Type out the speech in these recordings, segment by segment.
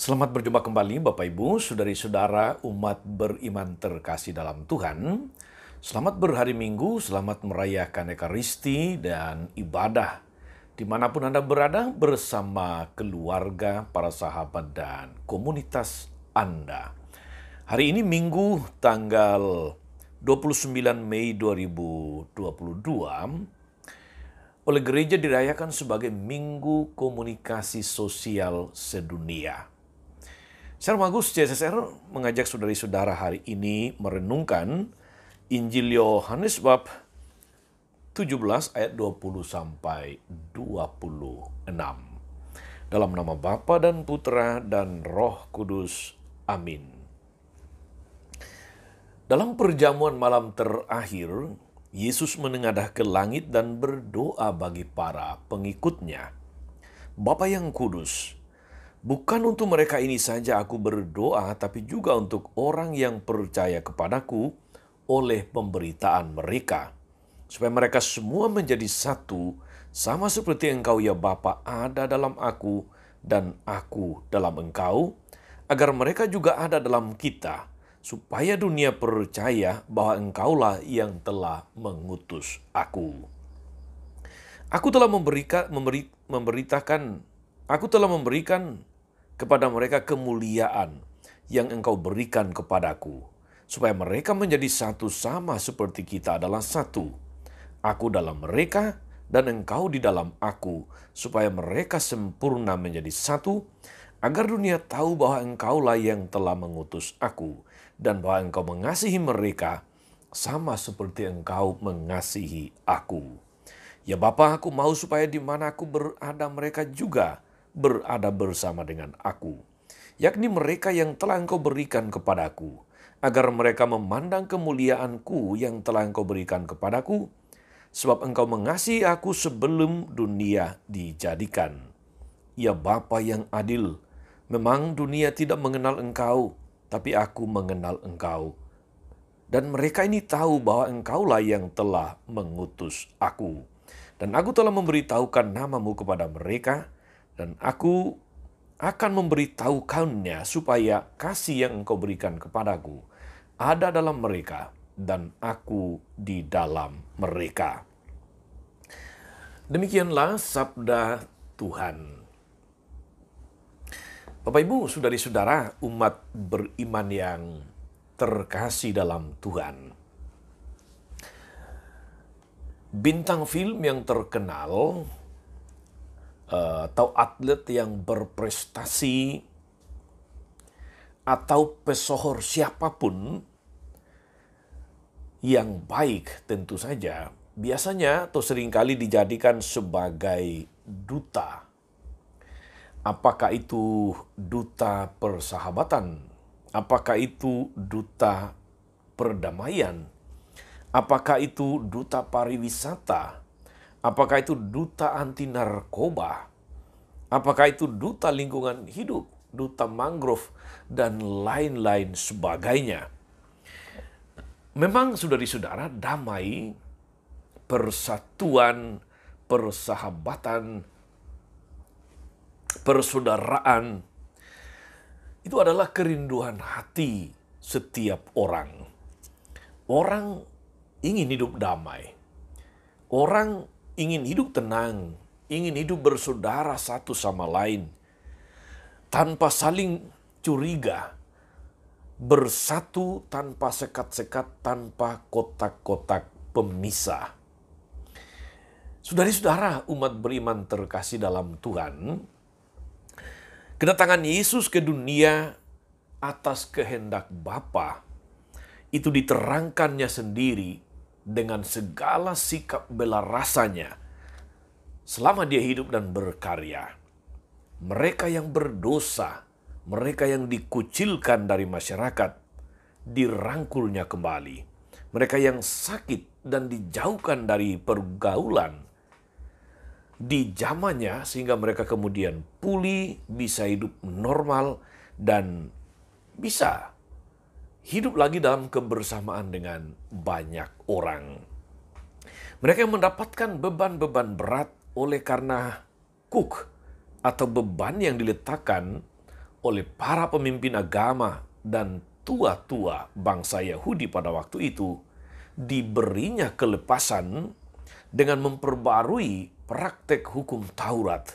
Selamat berjumpa kembali Bapak Ibu, saudari-saudara umat beriman terkasih dalam Tuhan. Selamat berhari Minggu, selamat merayakan Ekaristi dan ibadah. Dimanapun Anda berada bersama keluarga, para sahabat, dan komunitas Anda. Hari ini Minggu tanggal 29 Mei 2022 oleh gereja dirayakan sebagai Minggu Komunikasi Sosial Sedunia. Shalom Agus CSSR mengajak saudari-saudara hari ini merenungkan Injil Yohanes bab 17 ayat 20 sampai 26. Dalam nama Bapa dan Putra dan Roh Kudus. Amin. Dalam perjamuan malam terakhir, Yesus menengadah ke langit dan berdoa bagi para pengikutnya. Bapa yang kudus, bukan untuk mereka ini saja aku berdoa, tapi juga untuk orang yang percaya kepadaku oleh pemberitaan mereka, supaya mereka semua menjadi satu, sama seperti Engkau ya Bapa ada dalam aku dan aku dalam Engkau, agar mereka juga ada dalam kita, supaya dunia percaya bahwa Engkaulah yang telah mengutus aku. Aku telah memberikan kepada mereka kemuliaan yang Engkau berikan kepadaku, supaya mereka menjadi satu sama seperti kita adalah satu. Aku dalam mereka dan Engkau di dalam aku, supaya mereka sempurna menjadi satu, agar dunia tahu bahwa Engkaulah yang telah mengutus aku, dan bahwa Engkau mengasihi mereka sama seperti Engkau mengasihi aku. Ya Bapa, aku mau supaya di mana aku berada mereka juga berada bersama dengan aku, yakni mereka yang telah Engkau berikan kepadaku, agar mereka memandang kemuliaanku yang telah Engkau berikan kepadaku, sebab Engkau mengasihi aku sebelum dunia dijadikan. Ya Bapa yang adil, memang dunia tidak mengenal Engkau, tapi aku mengenal Engkau. Dan mereka ini tahu bahwa Engkaulah yang telah mengutus aku. Dan aku telah memberitahukan namamu kepada mereka, dan aku akan memberitahukannya supaya kasih yang Engkau berikan kepadaku ada dalam mereka, dan aku di dalam mereka. Demikianlah sabda Tuhan. Bapak Ibu, saudari-saudara umat beriman yang terkasih dalam Tuhan. Bintang film yang terkenal atau atlet yang berprestasi atau pesohor siapapun yang baik tentu saja biasanya atau seringkali dijadikan sebagai duta. Apakah itu duta persahabatan? Apakah itu duta perdamaian? Apakah itu duta pariwisata? Apakah itu duta anti narkoba? Apakah itu duta lingkungan hidup, duta mangrove, dan lain-lain sebagainya? Memang saudari-saudara, damai, persatuan, persahabatan, persaudaraan, itu adalah kerinduan hati setiap orang. Orang ingin hidup damai. Orang ingin hidup tenang, ingin hidup bersaudara satu sama lain, tanpa saling curiga, bersatu tanpa sekat-sekat, tanpa kotak-kotak pemisah. Saudari-saudara umat beriman terkasih dalam Tuhan, kedatangan Yesus ke dunia atas kehendak Bapa itu diterangkannya sendiri dengan segala sikap bela rasanya selama dia hidup dan berkarya. Mereka yang berdosa, mereka yang dikucilkan dari masyarakat, dirangkulnya kembali. Mereka yang sakit dan dijauhkan dari pergaulan, dijamahnya sehingga mereka kemudian pulih, bisa hidup normal, dan bisa hidup lagi dalam kebersamaan dengan banyak orang. Mereka yang mendapatkan beban-beban berat oleh karena kuk atau beban yang diletakkan oleh para pemimpin agama dan tua-tua bangsa Yahudi pada waktu itu, diberinya kelepasan dengan memperbarui praktek hukum Taurat.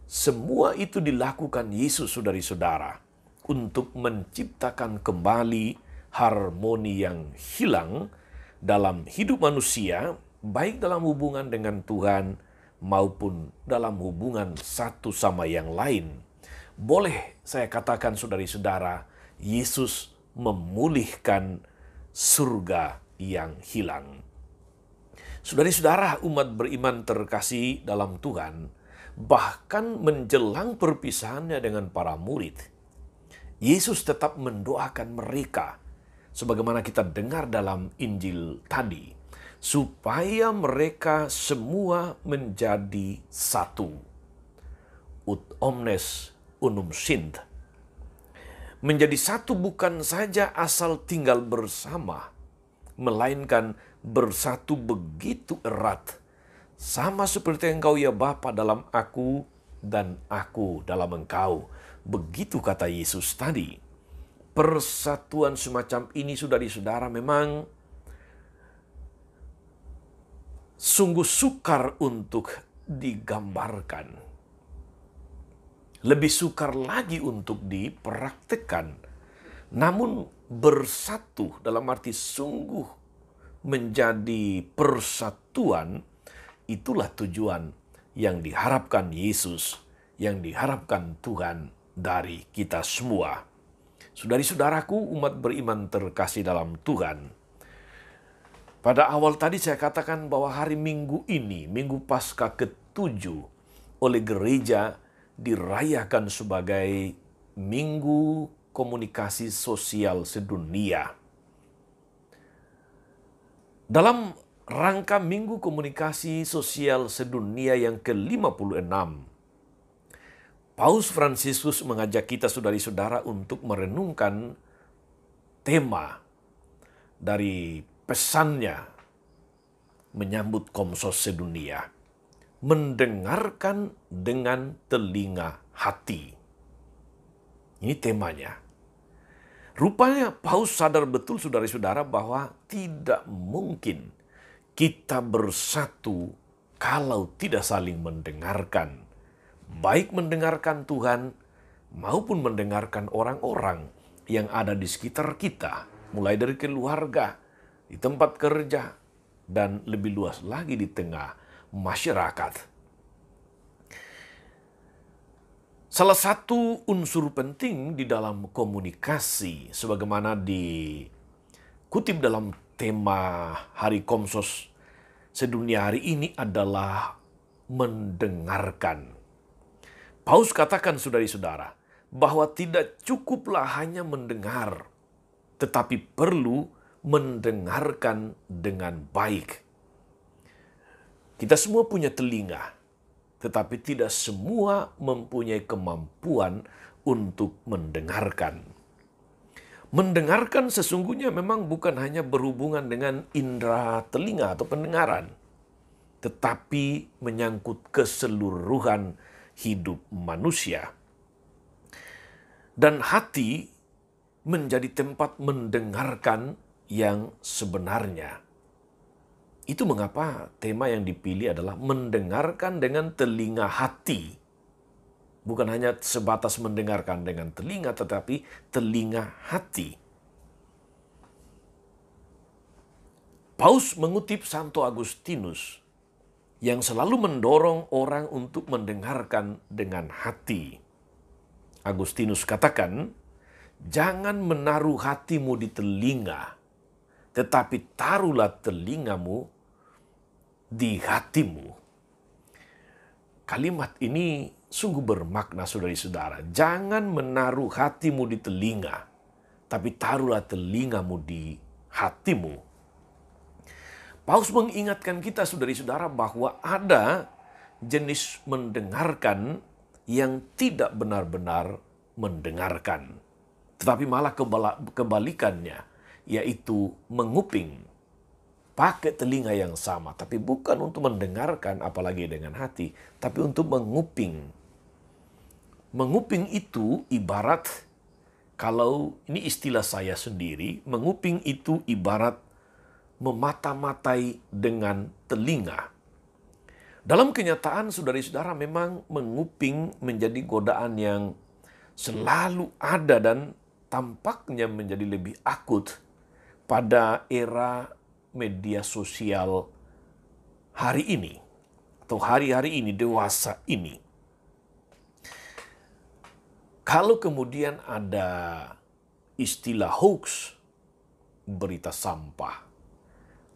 Semua itu dilakukan Yesus, saudari-saudara, untuk menciptakan kembali harmoni yang hilang dalam hidup manusia, baik dalam hubungan dengan Tuhan maupun dalam hubungan satu sama yang lain. Boleh saya katakan, saudari-saudara, Yesus memulihkan surga yang hilang. Saudari-saudara, umat beriman terkasih dalam Tuhan, bahkan menjelang perpisahannya dengan para murid, Yesus tetap mendoakan mereka, sebagaimana kita dengar dalam Injil tadi, supaya mereka semua menjadi satu. Ut omnes unum sint. Menjadi satu bukan saja asal tinggal bersama, melainkan bersatu begitu erat, sama seperti engkau ya Bapa dalam aku dan aku dalam engkau. Begitu kata Yesus tadi. Persatuan semacam ini, saudari-saudara, memang sungguh sukar untuk digambarkan. Lebih sukar lagi untuk dipraktekkan. Namun bersatu dalam arti sungguh menjadi persatuan, itulah tujuan yang diharapkan Yesus, yang diharapkan Tuhan dari kita semua. Saudari-saudaraku, umat beriman terkasih dalam Tuhan, pada awal tadi saya katakan bahwa hari Minggu ini, Minggu Paskah ke-7, oleh gereja dirayakan sebagai Minggu Komunikasi Sosial Sedunia. Dalam rangka Minggu Komunikasi Sosial Sedunia yang ke-56, Paus Fransiskus mengajak kita, saudari-saudara, untuk merenungkan tema dari pesannya menyambut Komsos Sedunia. Mendengarkan dengan telinga hati. Ini temanya. Rupanya Paus sadar betul, saudara-saudara, bahwa tidak mungkin kita bersatu kalau tidak saling mendengarkan. Baik mendengarkan Tuhan maupun mendengarkan orang-orang yang ada di sekitar kita. Mulai dari keluarga, di tempat kerja, dan lebih luas lagi di tengah masyarakat. Salah satu unsur penting di dalam komunikasi, sebagaimana dikutip dalam tema Hari Komsos Sedunia hari ini, adalah mendengarkan. Paus katakan, saudari-saudara, bahwa tidak cukuplah hanya mendengar, tetapi perlu mendengarkan dengan baik. Kita semua punya telinga, tetapi tidak semua mempunyai kemampuan untuk mendengarkan. Mendengarkan sesungguhnya memang bukan hanya berhubungan dengan indera telinga atau pendengaran, tetapi menyangkut keseluruhan hidup manusia. Dan hati menjadi tempat mendengarkan yang sebenarnya. Itu mengapa tema yang dipilih adalah mendengarkan dengan telinga hati. Bukan hanya sebatas mendengarkan dengan telinga, tetapi telinga hati. Paus mengutip Santo Agustinus yang selalu mendorong orang untuk mendengarkan dengan hati. Agustinus katakan, jangan menaruh hatimu di telinga, tetapi taruhlah telingamu di hatimu. Kalimat ini sungguh bermakna, saudari-saudara. Jangan menaruh hatimu di telinga, tapi taruhlah telingamu di hatimu. Paus mengingatkan kita, saudari-saudara, bahwa ada jenis mendengarkan yang tidak benar-benar mendengarkan, tetapi malah kebalikannya, yaitu menguping, pakai telinga yang sama, tapi bukan untuk mendengarkan apalagi dengan hati, tapi untuk menguping. Menguping itu ibarat, kalau ini istilah saya sendiri, menguping itu ibarat memata-matai dengan telinga. Dalam kenyataan, saudara-saudara, memang menguping menjadi godaan yang selalu ada dan tampaknya menjadi lebih akut pada era media sosial hari ini, atau hari-hari ini, dewasa ini. Kalau kemudian ada istilah hoax, berita sampah,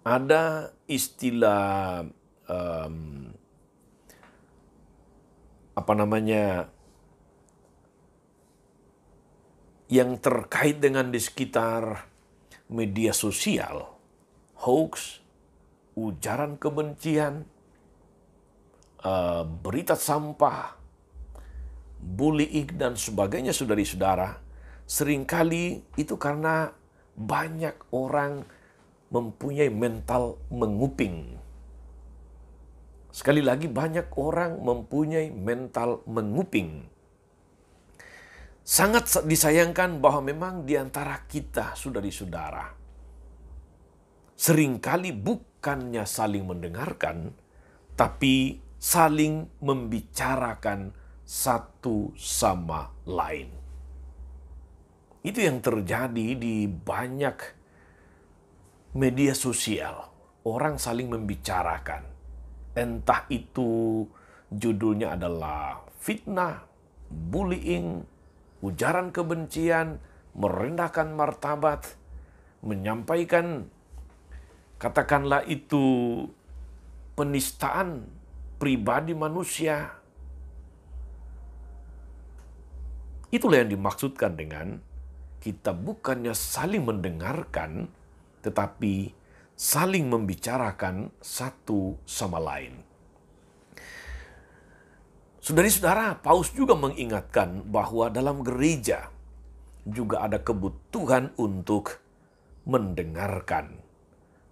ada istilah yang terkait dengan di sekitar media sosial, hoax, ujaran kebencian, berita sampah, bullying, dan sebagainya, saudari-saudara, seringkali itu karena banyak orang mempunyai mental menguping. Sekali lagi, banyak orang mempunyai mental menguping. Sangat disayangkan bahwa memang di antara kita, saudari-saudara, seringkali bukannya saling mendengarkan, tapi saling membicarakan satu sama lain. Itu yang terjadi di banyak media sosial. Orang saling membicarakan. Entah itu judulnya adalah fitnah, bullying, ujaran kebencian, merendahkan martabat, menyampaikan, katakanlah itu penistaan pribadi manusia. Itulah yang dimaksudkan dengan kita bukannya saling mendengarkan, tetapi saling membicarakan satu sama lain. Saudari-saudara, Paulus juga mengingatkan bahwa dalam gereja juga ada kebutuhan untuk mendengarkan,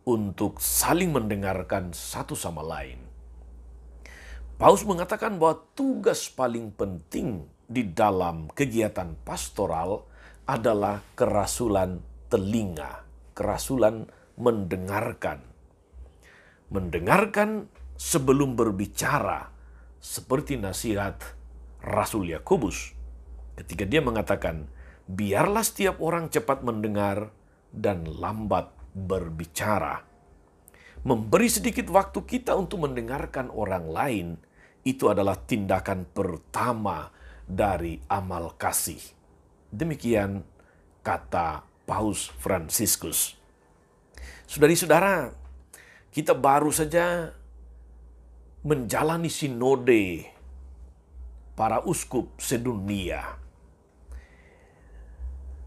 untuk saling mendengarkan satu sama lain. Paulus mengatakan bahwa tugas paling penting di dalam kegiatan pastoral adalah kerasulan telinga, kerasulan mendengarkan. Mendengarkan sebelum berbicara, seperti nasihat Rasul Yakobus ketika dia mengatakan, biarlah setiap orang cepat mendengar dan lambat berbicara. Memberi sedikit waktu kita untuk mendengarkan orang lain, itu adalah tindakan pertama dari amal kasih. Demikian kata Paus Fransiskus. Saudari-saudara, kita baru saja menjalani sinode para uskup sedunia.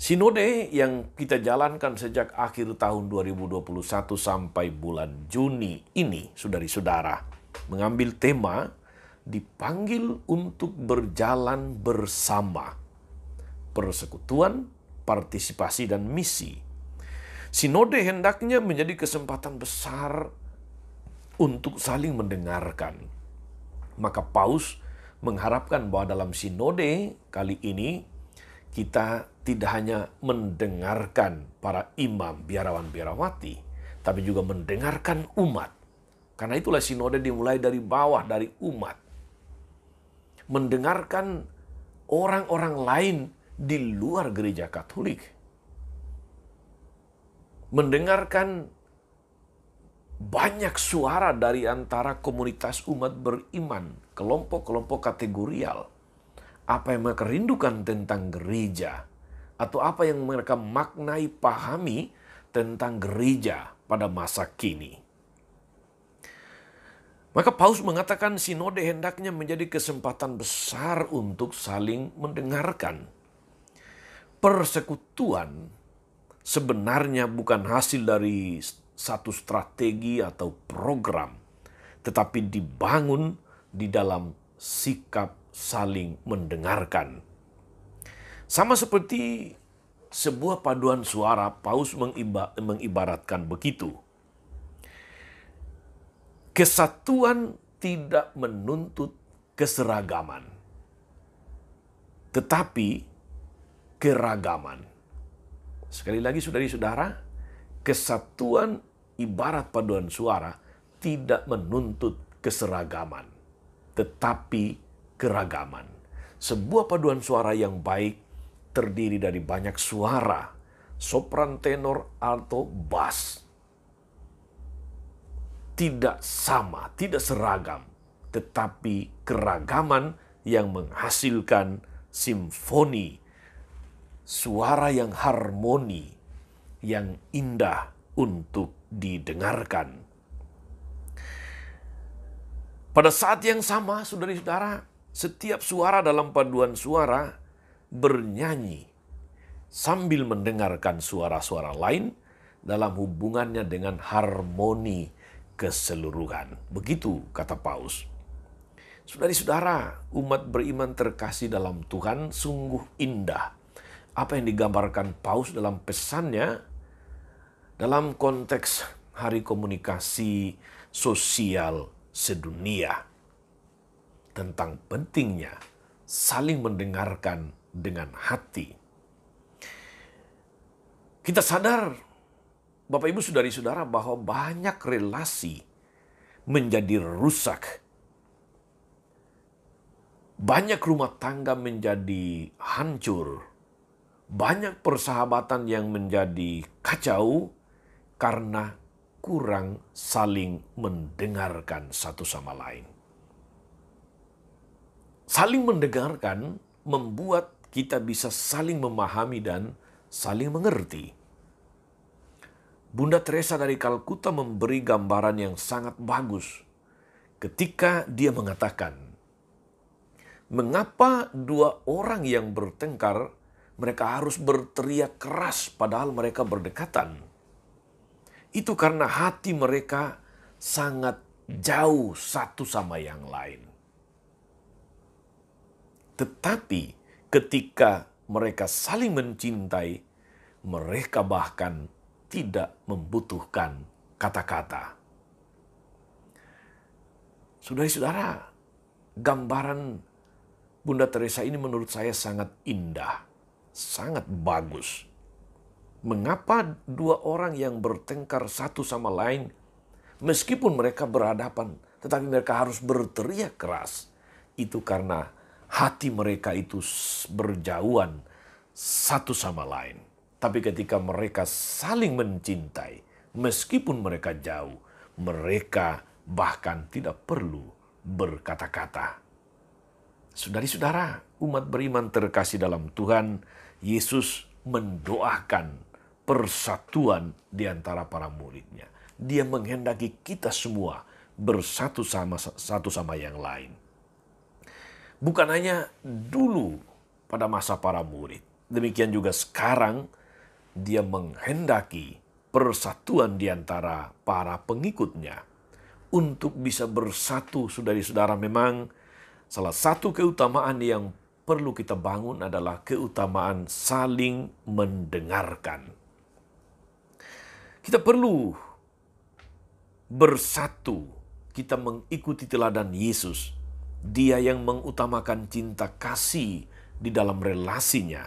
Sinode yang kita jalankan sejak akhir tahun 2021 sampai bulan Juni ini, saudari-saudara, mengambil tema dipanggil untuk berjalan bersama, persekutuan, partisipasi, dan misi. Sinode hendaknya menjadi kesempatan besar untuk saling mendengarkan. Maka Paus mengharapkan bahwa dalam sinode kali ini kita tidak hanya mendengarkan para imam, biarawan, biarawati, tapi juga mendengarkan umat. Karena itulah sinode dimulai dari bawah, dari umat. Mendengarkan orang-orang lain di luar gereja Katolik. Mendengarkan banyak suara dari antara komunitas umat beriman, kelompok-kelompok kategorial. Apa yang mereka rindukan tentang gereja, atau apa yang mereka maknai, pahami tentang gereja pada masa kini. Maka Paus mengatakan sinode hendaknya menjadi kesempatan besar untuk saling mendengarkan. Persekutuan sebenarnya bukan hasil dari satu strategi atau program, tetapi dibangun di dalam sikap saling mendengarkan. Sama seperti sebuah paduan suara, Paus mengibaratkan begitu. Kesatuan tidak menuntut keseragaman. tetapi keragaman. Sekali lagi saudari-saudara, kesatuan ibarat paduan suara tidak menuntut keseragaman, tetapi keragaman. Sebuah paduan suara yang baik terdiri dari banyak suara, sopran, tenor, alto, bass. Tidak sama, tidak seragam, tetapi keragaman yang menghasilkan simfoni, suara yang harmoni, yang indah untuk didengarkan. Pada saat yang sama, saudara-saudara, setiap suara dalam paduan suara bernyanyi sambil mendengarkan suara-suara lain dalam hubungannya dengan harmoni keseluruhan. Begitu kata Paus. Saudari-saudara, umat beriman terkasih dalam Tuhan, sungguh indah apa yang digambarkan Paus dalam pesannya dalam konteks Hari Komunikasi Sosial Sedunia tentang pentingnya saling mendengarkan dengan hati. Kita sadar, Bapak Ibu saudari-saudara, bahwa banyak relasi menjadi rusak. Banyak rumah tangga menjadi hancur. Banyak persahabatan yang menjadi kacau karena kurang saling mendengarkan satu sama lain. Saling mendengarkan membuat kita bisa saling memahami dan saling mengerti. Bunda Teresa dari Kalkuta memberi gambaran yang sangat bagus ketika dia mengatakan, mengapa dua orang yang bertengkar mereka harus berteriak keras padahal mereka berdekatan? Itu karena hati mereka sangat jauh satu sama yang lain. Tetapi ketika mereka saling mencintai, mereka bahkan tidak membutuhkan kata-kata. Saudara-saudara, gambaran Bunda Teresa ini menurut saya sangat indah, sangat bagus. Mengapa dua orang yang bertengkar satu sama lain, meskipun mereka berhadapan, tetapi mereka harus berteriak keras? Itu karena hati mereka itu berjauhan satu sama lain. Tapi ketika mereka saling mencintai, meskipun mereka jauh, mereka bahkan tidak perlu berkata-kata. Saudari-saudara, umat beriman terkasih dalam Tuhan, Yesus mendoakan persatuan di antara para muridnya. Dia menghendaki kita semua bersatu satu sama yang lain. Bukan hanya dulu pada masa para murid, demikian juga sekarang dia menghendaki persatuan di antara para pengikutnya. Untuk bisa bersatu, saudari-saudara, memang salah satu keutamaan yang perlu kita bangun adalah keutamaan saling mendengarkan. Kita perlu bersatu, kita mengikuti teladan Yesus. Dia yang mengutamakan cinta kasih di dalam relasinya.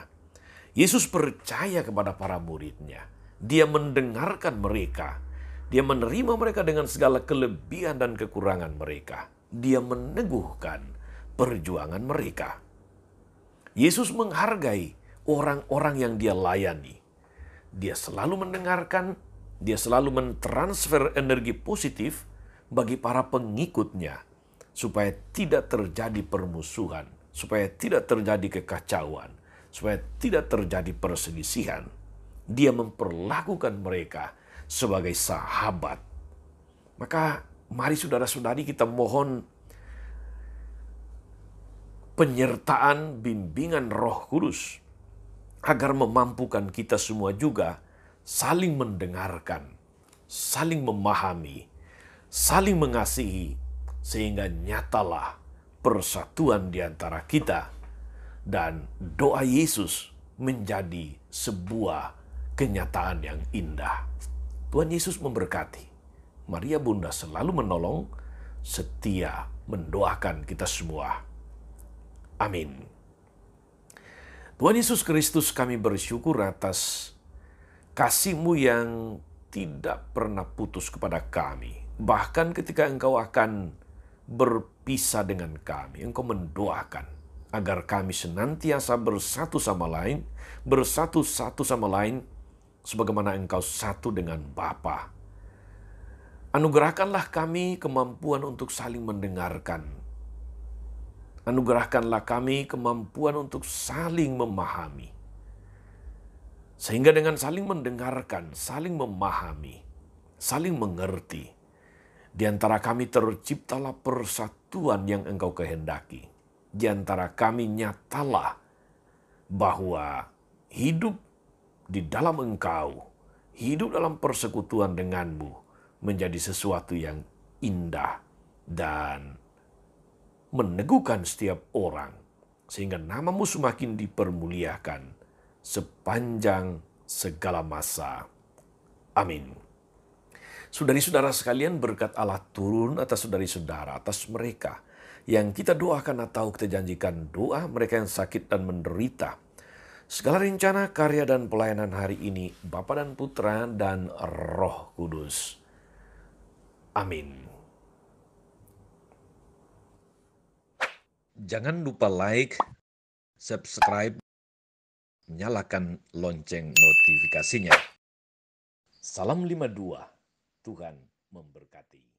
Yesus percaya kepada para muridnya. Dia mendengarkan mereka. Dia menerima mereka dengan segala kelebihan dan kekurangan mereka. Dia meneguhkan perjuangan mereka. Yesus menghargai orang-orang yang dia layani. Dia selalu mendengarkan, dia selalu mentransfer energi positif bagi para pengikutnya, supaya tidak terjadi permusuhan, supaya tidak terjadi kekacauan, supaya tidak terjadi perselisihan. Dia memperlakukan mereka sebagai sahabat. Maka mari saudara-saudari kita mohon penyertaan bimbingan Roh Kudus agar memampukan kita semua juga saling mendengarkan, saling memahami, saling mengasihi, sehingga nyatalah persatuan di antara kita dan doa Yesus menjadi sebuah kenyataan yang indah. Tuhan Yesus memberkati. Maria Bunda selalu menolong, setia mendoakan kita semua. Amin. Tuhan Yesus Kristus, kami bersyukur atas kasih-Mu yang tidak pernah putus kepada kami. Bahkan ketika Engkau akan berpisah dengan kami, Engkau mendoakan agar kami senantiasa bersatu sama lain, bersatu satu sama lain, sebagaimana Engkau satu dengan Bapa. Anugerahkanlah kami kemampuan untuk saling mendengarkan. Anugerahkanlah kami kemampuan untuk saling memahami. Sehingga dengan saling mendengarkan, saling memahami, saling mengerti, di antara kami terciptalah persatuan yang Engkau kehendaki. Di antara kami nyatalah bahwa hidup di dalam Engkau, hidup dalam persekutuan denganmu menjadi sesuatu yang indah dan meneguhkan setiap orang, sehingga namamu semakin dipermuliakan sepanjang segala masa. Amin. Saudari-saudara sekalian, berkat Allah turun atas saudari-saudara, atas mereka yang kita doakan atau kita janjikan doa, mereka yang sakit dan menderita. Segala rencana, karya, dan pelayanan hari ini, Bapa dan Putra dan Roh Kudus. Amin. Jangan lupa like, subscribe, nyalakan lonceng notifikasinya. Salam 52, Tuhan memberkati.